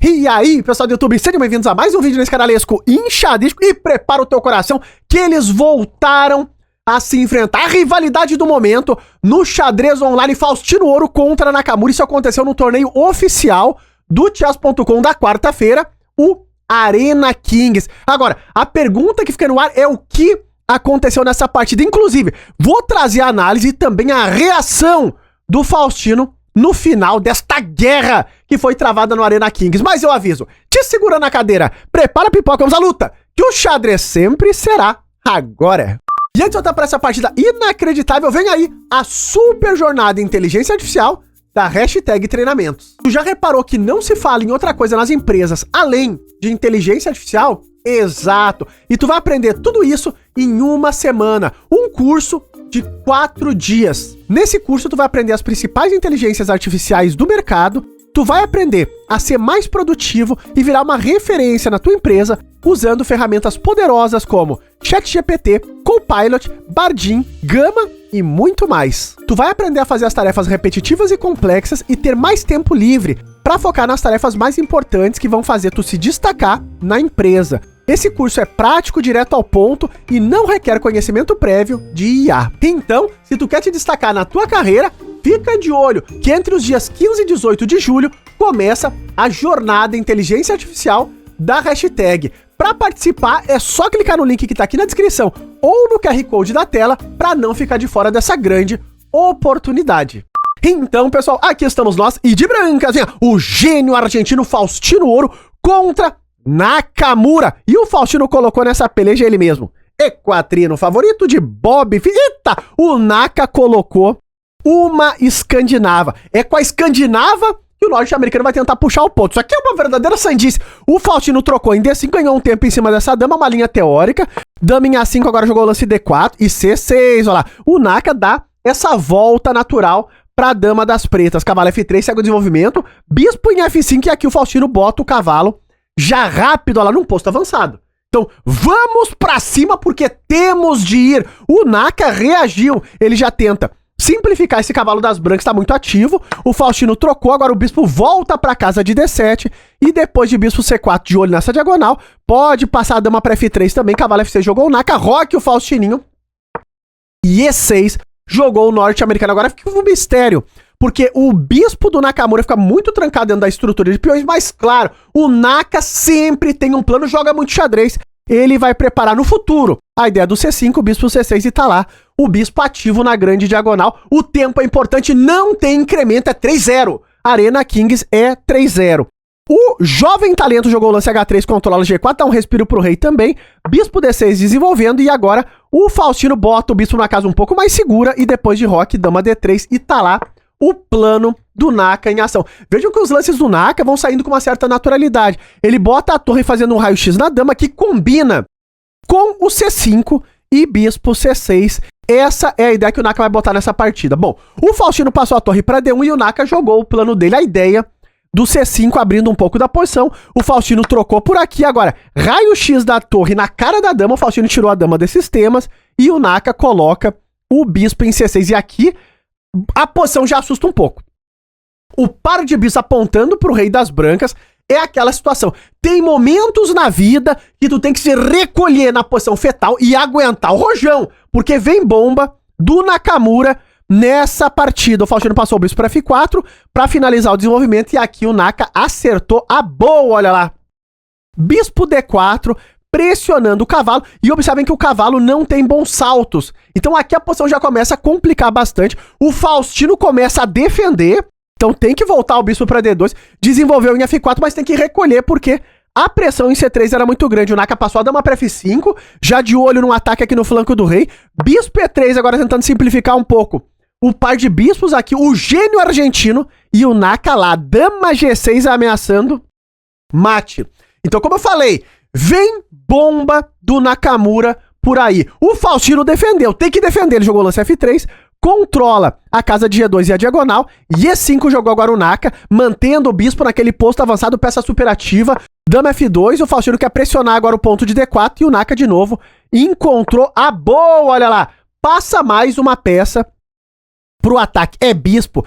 E aí, pessoal do YouTube, sejam bem-vindos a mais um vídeo nesse canalesco enxadrístico e prepara o teu coração que eles voltaram a se enfrentar. A rivalidade do momento no xadrez online Faustino Ouro contra Nakamura. Isso aconteceu no torneio oficial do chess.com da quarta-feira, o Arena Kings. Agora, a pergunta que fica no ar é o que aconteceu nessa partida. Inclusive, vou trazer a análise e também a reação do Faustino no final desta guerra que foi travada no Arena Kings. Mas eu aviso, te segura na cadeira, prepara a pipoca, vamos à luta, que o xadrez sempre será agora. E antes de voltar para essa partida inacreditável, vem aí a super jornada inteligência artificial da hashtag treinamentos. Tu já reparou que não se fala em outra coisa nas empresas além de inteligência artificial? Exato! E tu vai aprender tudo isso em uma semana. Um curso de 4 dias. Nesse curso tu vai aprender as principais inteligências artificiais do mercado, tu vai aprender a ser mais produtivo e virar uma referência na tua empresa usando ferramentas poderosas como ChatGPT, Copilot, Bardin, Gama e muito mais. Tu vai aprender a fazer as tarefas repetitivas e complexas e ter mais tempo livre para focar nas tarefas mais importantes que vão fazer tu se destacar na empresa. Esse curso é prático, direto ao ponto e não requer conhecimento prévio de IA. Então, se tu quer te destacar na tua carreira, fica de olho que entre os dias 15 e 18 de julho começa a jornada inteligência artificial da hashtag. Para participar é só clicar no link que tá aqui na descrição ou no QR Code da tela para não ficar de fora dessa grande oportunidade. Então, pessoal, aqui estamos nós e de brancazinha, o gênio argentino Faustino Ouro contra Nakamura. E o Faustino colocou nessa peleja ele mesmo. Equatrino, favorito de Bob. Eita! O Naka colocou uma escandinava. É com a escandinava que o norte-americano vai tentar puxar o ponto. Isso aqui é uma verdadeira sandice. O Faustino trocou em D5, ganhou um tempo em cima dessa dama, uma linha teórica. Dama em A5, agora jogou o lance D4 e C6, olha lá. O Naka dá essa volta natural pra dama das pretas. Cavalo F3, segue o desenvolvimento. Bispo em F5 e aqui o Faustino bota o cavalo já rápido, olha lá, num posto avançado. Então, vamos pra cima porque temos de ir. O Naka reagiu, ele já tenta simplificar esse cavalo das brancas, tá muito ativo. O Faustino trocou, agora o bispo volta pra casa de D7 e depois de bispo C4 de olho nessa diagonal, pode passar a dama pra F3 também, cavalo F6 jogou o Naka, roque o Faustininho e E6 jogou o norte-americano. Agora fica um mistério, porque o bispo do Nakamura fica muito trancado dentro da estrutura de peões, mas claro, o Naka sempre tem um plano, joga muito xadrez, ele vai preparar no futuro a ideia do C5, o bispo C6 e tá lá o bispo ativo na grande diagonal. O tempo é importante, não tem incremento, é 3-0. Arena Kings é 3-0. O jovem talento jogou o lance H3, controla o G4, dá um respiro pro rei também. Bispo D6 desenvolvendo e agora o Faustino bota o bispo na casa um pouco mais segura e depois de roque, dama D3 e tá lá o plano do Naka em ação. Vejam que os lances do Naka vão saindo com uma certa naturalidade. Ele bota a torre fazendo um raio-x na dama que combina com o C5 e bispo C6. Essa é a ideia que o Naka vai botar nessa partida. Bom, o Faustino passou a torre para D1 e o Naka jogou o plano dele, a ideia do C5 abrindo um pouco da posição. O Faustino trocou por aqui. Agora, raio-x da torre na cara da dama. O Faustino tirou a dama desses temas e o Naka coloca o bispo em C6. E aqui a posição já assusta um pouco. O par de bispos apontando pro rei das brancas é aquela situação. Tem momentos na vida que tu tem que se recolher na posição fetal e aguentar o rojão, porque vem bomba do Nakamura nessa partida. O Faustino passou o bispo para F4 para finalizar o desenvolvimento e aqui o Naka acertou a boa, olha lá. Bispo D4, pressionando o cavalo, e observem que o cavalo não tem bons saltos. Então aqui a posição já começa a complicar bastante. O Faustino começa a defender, então tem que voltar o bispo para D2, desenvolveu em F4, mas tem que recolher porque a pressão em C3 era muito grande. O Naka passou a dama para F5, já de olho no ataque aqui no flanco do rei. Bispo E3 agora tentando simplificar um pouco o par de bispos aqui, o gênio argentino e o Naka lá, dama G6 ameaçando mate. Então, como eu falei, vem bomba do Nakamura por aí. O Faustino defendeu, tem que defender. Ele jogou o lance F3, controla a casa de G2 e a diagonal. E E5 jogou agora o Naka, mantendo o bispo naquele posto avançado, peça superativa. Dama F2, o Faustino quer pressionar agora o ponto de D4 e o Naka de novo encontrou a boa, olha lá. Passa mais uma peça pro ataque. É bispo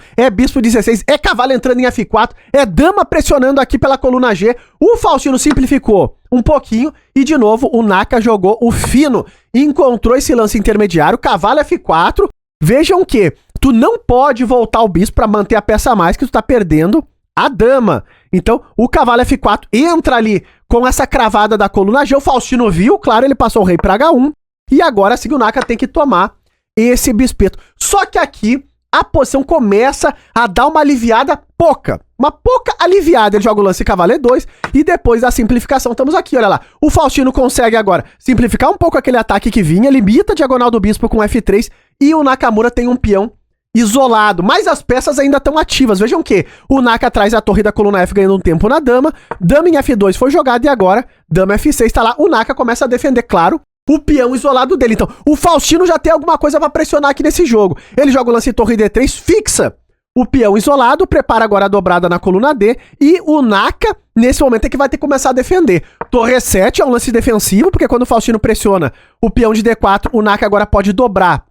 16, é cavalo entrando em F4, é dama pressionando aqui pela coluna G. O Faustino simplificou um pouquinho e, de novo, o Naka jogou o fino. Encontrou esse lance intermediário, cavalo F4. Vejam que tu não pode voltar o bispo pra manter a peça a mais, que tu tá perdendo a dama. Então, o cavalo F4 entra ali com essa cravada da coluna G. O Faustino viu, claro, ele passou o rei pra H1. E agora, sim, o Naka tem que tomar esse bispeto. Só que aqui, a posição começa a dar uma aliviada pouca. Uma pouca aliviada. Ele joga o lance cavalo E2 e depois da simplificação, estamos aqui, olha lá. O Faustino consegue agora simplificar um pouco aquele ataque que vinha, limita a diagonal do bispo com F3 e o Nakamura tem um peão isolado, mas as peças ainda estão ativas. Vejam que o Naka traz a torre da coluna F ganhando um tempo na dama, dama em F2 foi jogada e agora dama F6 tá lá. O Naka começa a defender, claro, o peão isolado dele. Então, o Faustino já tem alguma coisa pra pressionar aqui nesse jogo. Ele joga o lance torre D3, fixa o peão isolado, prepara agora a dobrada na coluna D e o Naka, nesse momento, é que vai ter que começar a defender. Torre E7 é um lance defensivo, porque quando o Faustino pressiona o peão de D4, o Naka agora pode dobrar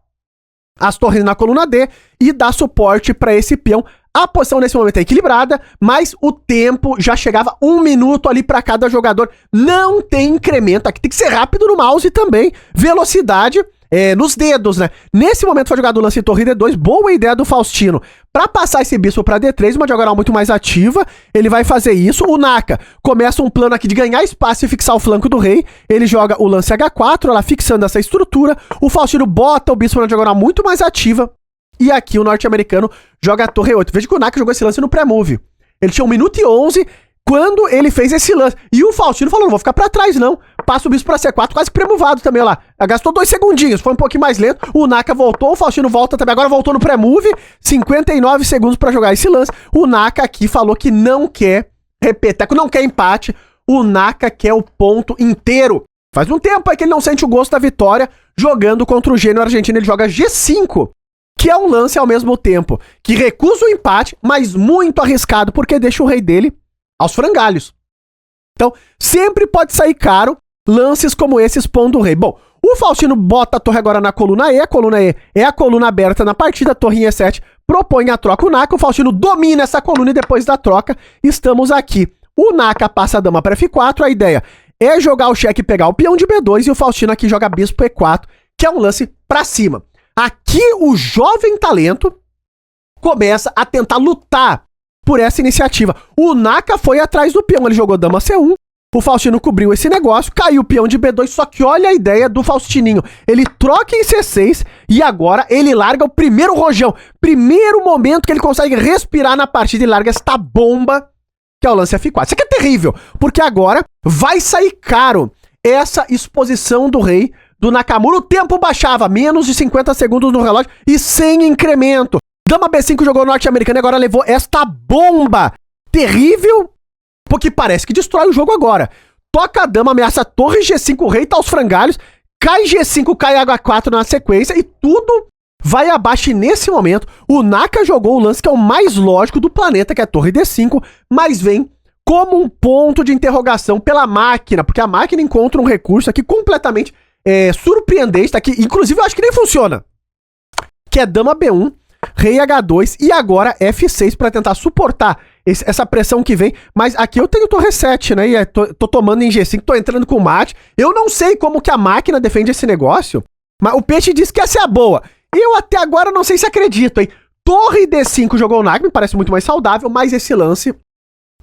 as torres na coluna D e dar suporte para esse peão. A posição nesse momento é equilibrada, mas o tempo já chegava 1 minuto ali para cada jogador. Não tem incremento, aqui tem que ser rápido no mouse também, velocidade nos dedos, né? Nesse momento foi jogado o lance torre D2, boa ideia do Faustino. Para passar esse bispo para D3, uma diagonal muito mais ativa, ele vai fazer isso. O Naka começa um plano aqui de ganhar espaço e fixar o flanco do rei. Ele joga o lance H4, ela fixando essa estrutura. O Faustino bota o bispo na diagonal muito mais ativa. E aqui o norte-americano joga a torre E8. Veja que o Naka jogou esse lance no pré-move. Ele tinha 1 minuto e 11 quando ele fez esse lance. E o Faustino falou, não vou ficar pra trás não. Passa o bispo pra C4, quase pré-movado também, olha lá. Gastou 2 segundinhos, foi um pouquinho mais lento. O Naka voltou, o Faustino volta também. Agora voltou no pré-move. 59 segundos pra jogar esse lance. O Naka aqui falou que não quer repeteco, não quer empate. O Naka quer o ponto inteiro. Faz um tempo aí que ele não sente o gosto da vitória jogando contra o gênio argentino. Ele joga G5. Que é um lance ao mesmo tempo que recusa o empate, mas muito arriscado, porque deixa o rei dele aos frangalhos. Então, sempre pode sair caro lances como esse expondo o rei. Bom, o Faustino bota a torre agora na coluna E é a coluna aberta na partida, a torre em E7 propõe a troca. O Naka, o Faustino domina essa coluna e depois da troca, estamos aqui. O Naka passa a dama para F4, a ideia é jogar o cheque e pegar o peão de B2 e o Faustino aqui joga bispo E4, que é um lance para cima. Aqui o jovem talento começa a tentar lutar por essa iniciativa. O Naka foi atrás do peão, ele jogou dama C1, o Faustino cobriu esse negócio, caiu o peão de B2, só que olha a ideia do Faustininho. Ele troca em C6 e agora ele larga o primeiro rojão. Primeiro momento que ele consegue respirar na partida e larga esta bomba, que é o lance F4. Isso aqui é terrível, porque agora vai sair caro essa exposição do rei do Nakamura. O tempo baixava, menos de 50 segundos no relógio e sem incremento. Dama B5 jogou norte-americano e agora levou esta bomba terrível, porque parece que destrói o jogo agora. Toca a dama, ameaça a torre G5, o rei tá aos frangalhos, cai G5, cai H4 na sequência e tudo vai abaixo. E nesse momento, o Naka jogou o lance que é o mais lógico do planeta, que é a torre D5, mas vem como um ponto de interrogação pela máquina, porque a máquina encontra um recurso aqui completamente surpreendente, tá aqui, inclusive eu acho que nem funciona, que é dama B1, rei H2 e agora F6 para tentar suportar essa pressão que vem. Mas aqui eu tenho torre 7, né, e tô tomando em G5, tô entrando com mate. Eu não sei como que a máquina defende esse negócio, mas o Peixe disse que essa é a boa. Eu até agora não sei se acredito, hein. Torre D5 jogou o Naka, me parece muito mais saudável, mas esse lance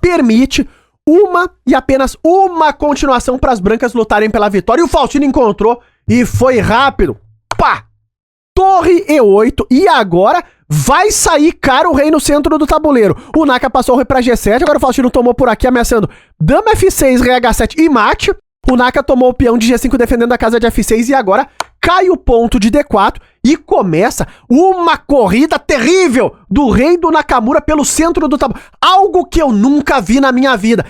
permite uma e apenas uma continuação para as brancas lutarem pela vitória. E o Faustino encontrou e foi rápido. Pá! Torre E8 e agora vai sair caro o rei no centro do tabuleiro. O Naka passou o rei para G7, agora o Faustino tomou por aqui ameaçando dama F6, rei H7 e mate. O Naka tomou o peão de G5 defendendo a casa de F6 e agora cai o ponto de D4 e começa uma corrida terrível do rei do Nakamura pelo centro do tabuleiro. Algo que eu nunca vi na minha vida.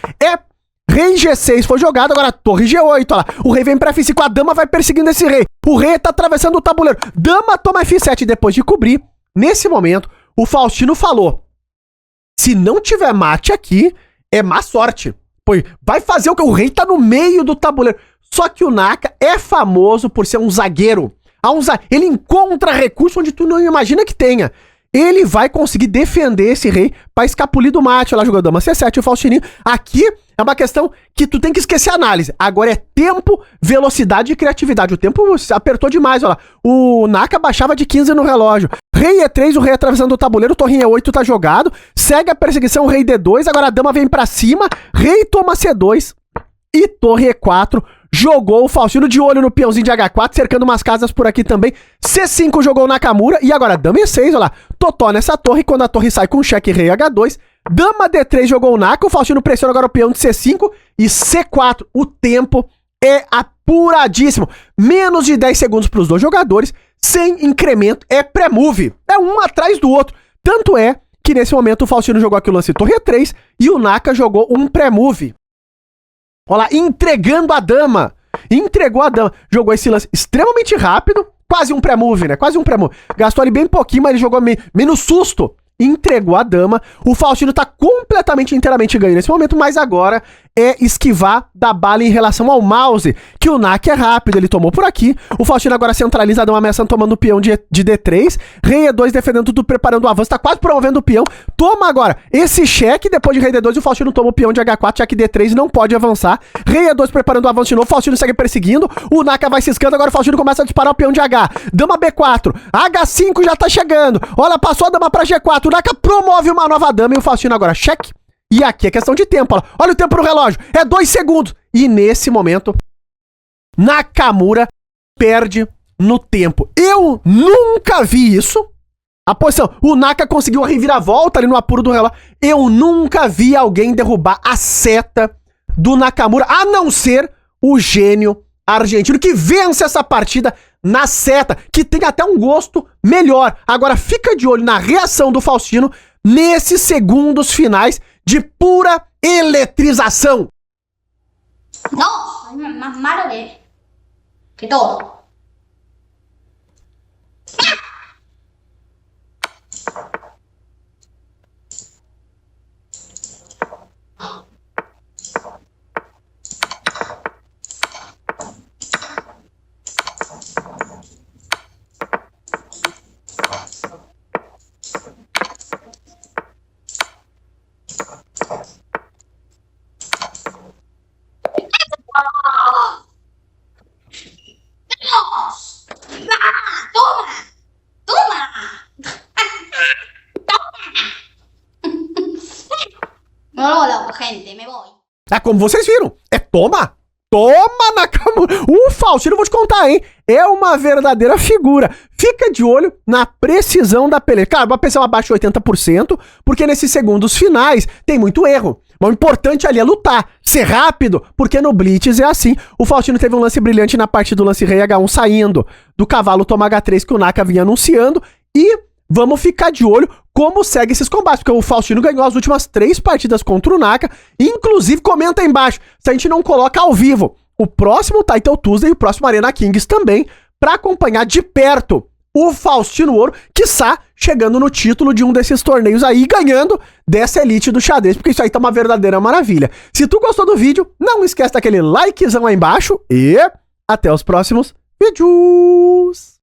Rei G6 foi jogado, agora torre G8, olha lá. O rei vem pra F5, a dama vai perseguindo esse rei. O rei tá atravessando o tabuleiro. Dama toma F7 depois de cobrir. Nesse momento, o Faustino falou: se não tiver mate aqui, é má sorte. Pois vai fazer o que? O rei tá no meio do tabuleiro. Só que o Naka é famoso por ser um zagueiro. Ele encontra recurso onde tu não imagina que tenha. ele vai conseguir defender esse rei pra escapulir do mate. Olha lá, jogou dama C7, o Faustinho. Aqui é uma questão que tu tem que esquecer a análise. Agora é tempo, velocidade e criatividade. O tempo apertou demais, olha lá. O Naka baixava de 15 no relógio. Rei E3, o rei atravessando o tabuleiro, torre E8 tá jogado. Segue a perseguição, rei D2, agora a dama vem pra cima. Rei toma C2 e torre E4. Jogou o Faustino de olho no peãozinho de H4, cercando umas casas por aqui também. C5 jogou o Nakamura e agora dama E6, olha lá. Totó nessa torre, quando a torre sai com cheque rei H2. Dama D3 jogou o Naka, o Faustino pressiona agora o peão de C5 e C4. O tempo é apuradíssimo. Menos de 10 segundos para os dois jogadores, sem incremento, é pré-move. É um atrás do outro. Tanto é que nesse momento o Faustino jogou aqui o lance torre E3 e o Naka jogou um pré-move. Olha lá, entregando a dama. Entregou a dama. Jogou esse lance extremamente rápido. Quase um pré-move, né? Quase um pré-move. Gastou ali bem pouquinho, mas ele jogou menos susto. Entregou a dama. O Faustino tá completamente, inteiramente ganho nesse momento, mas agora é esquivar da bala em relação ao mouse, que o Naka é rápido, ele tomou por aqui. O Faustino agora centraliza a dama ameaçando, tomando o peão de D3. Rei E2 defendendo tudo, preparando o avanço, tá quase promovendo o peão. Toma agora esse cheque, depois de rei D2, o Faustino toma o peão de H4, cheque D3 e não pode avançar. Rei E2 preparando o avanço de novo, o Faustino segue perseguindo, o Naka vai ciscando, agora o Faustino começa a disparar o peão de H. Dama B4, H5 já tá chegando. Olha, passou a dama pra G4, o Naka promove uma nova dama e o Faustino agora cheque. E aqui é questão de tempo, olha o tempo no relógio, é 2 segundos. E nesse momento, Nakamura perde no tempo. Eu nunca vi isso. A posição, o Naka conseguiu a reviravolta ali no apuro do relógio. Eu nunca vi alguém derrubar a seta do Nakamura, a não ser o gênio argentino, que vence essa partida na seta, que tem até um gosto melhor. Agora fica de olho na reação do Faustino nesses segundos finais de pura eletrização. No, soy más malo que todo. Gente, me voy. É como vocês viram, é toma! Toma, Nakamura! O Faustino, vou te contar, hein? É uma verdadeira figura. Fica de olho na precisão da peleja. Claro, uma precisão abaixo de 80%, porque nesses segundos finais tem muito erro. Mas o importante ali é lutar, ser rápido, porque no Blitz é assim. O Faustino teve um lance brilhante na parte do lance rei H1 saindo do cavalo toma H3 que o Naka vinha anunciando. E vamos ficar de olho como segue esses combates, porque o Faustino ganhou as últimas 3 partidas contra o Naka. Inclusive, comenta aí embaixo se a gente não coloca ao vivo o próximo Title Tuesday e o próximo Arena Kings também, para acompanhar de perto o Faustino Ouro, quiçá chegando no título de um desses torneios aí, ganhando dessa elite do xadrez, porque isso aí tá uma verdadeira maravilha. Se tu gostou do vídeo, não esquece daquele likezão aí embaixo e até os próximos vídeos!